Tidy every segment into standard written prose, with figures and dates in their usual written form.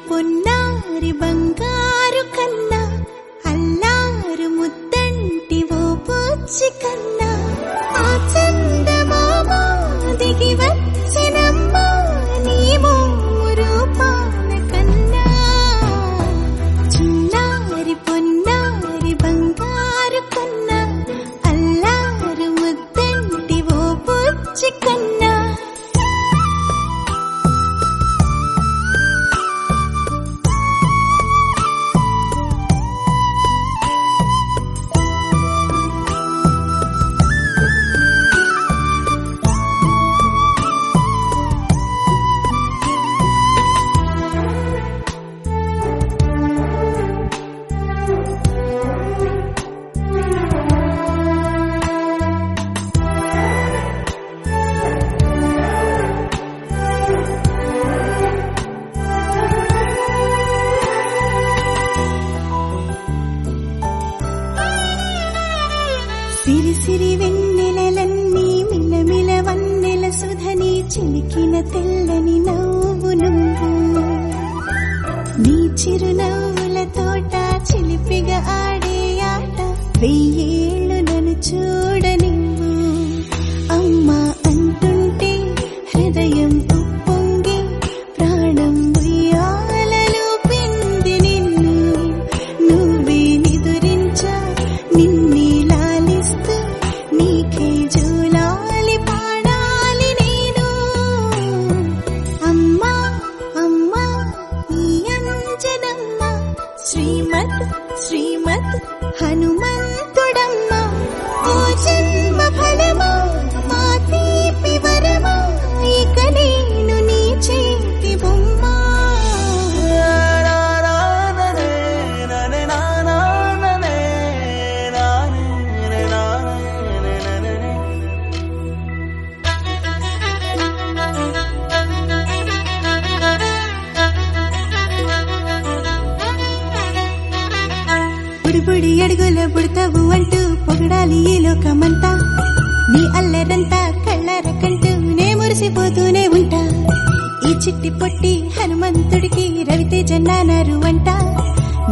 పొన్నారి బంగారు కన్నా అల్లారు ముద్దంటి ఓ పూచి కన్నా ఆ చందమామ దిగి వచ్చినమ్మా నీ రూపాన కన్నా చిన్నారి పొన్నారి బంగారు కన్నా అల్లారు ముద్దంటి ఓ పూచి కన్నా సిరి సిరి వెన్నెలలన్నీ మిలమిల వన్నెల సుధని చిలికిన తెల్లని నవ్వు నువ్వు నీ చిరునవ్వుల తోట చిలిపిగా ఆడే ఆట వెయ్యేళ్ళు నన్ను చూడనివ్వు అమ్మా అంటుంటే హృదయం ఉప్పొంగి ప్రాణం ఉయ్యాలలో పిండి నిన్ను నువ్వే నిదురించా నిన్నే నీకే జూలాలి పాడాలి నేను అమ్మా అమ్మా ఈ అంజనమ్మ శ్రీమత్ శ్రీమత్ హనుమంతుడమ్మ ఓ జన్మ ఫలమా మా తీపి వరమా ఇక నేను నీ చేతి బొమ్మ బుడి అడుగుల బుడతావు అంటూ పొగడాలి ఈ లోకమంతా నీ అల్లరంతా కళ్ళారకంటూ నే మురిసిపోతూనే ఉంటా ఈ చిట్టి పొట్టి హనుమంతుడికి రవితేజ నానారు అంట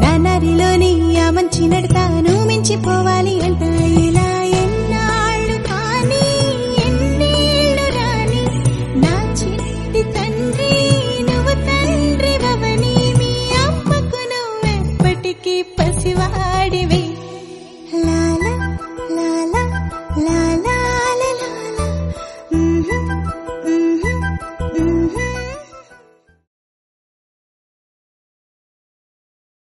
నానారిలోని ఆ మంచి నడతా నువ్వు మించిపో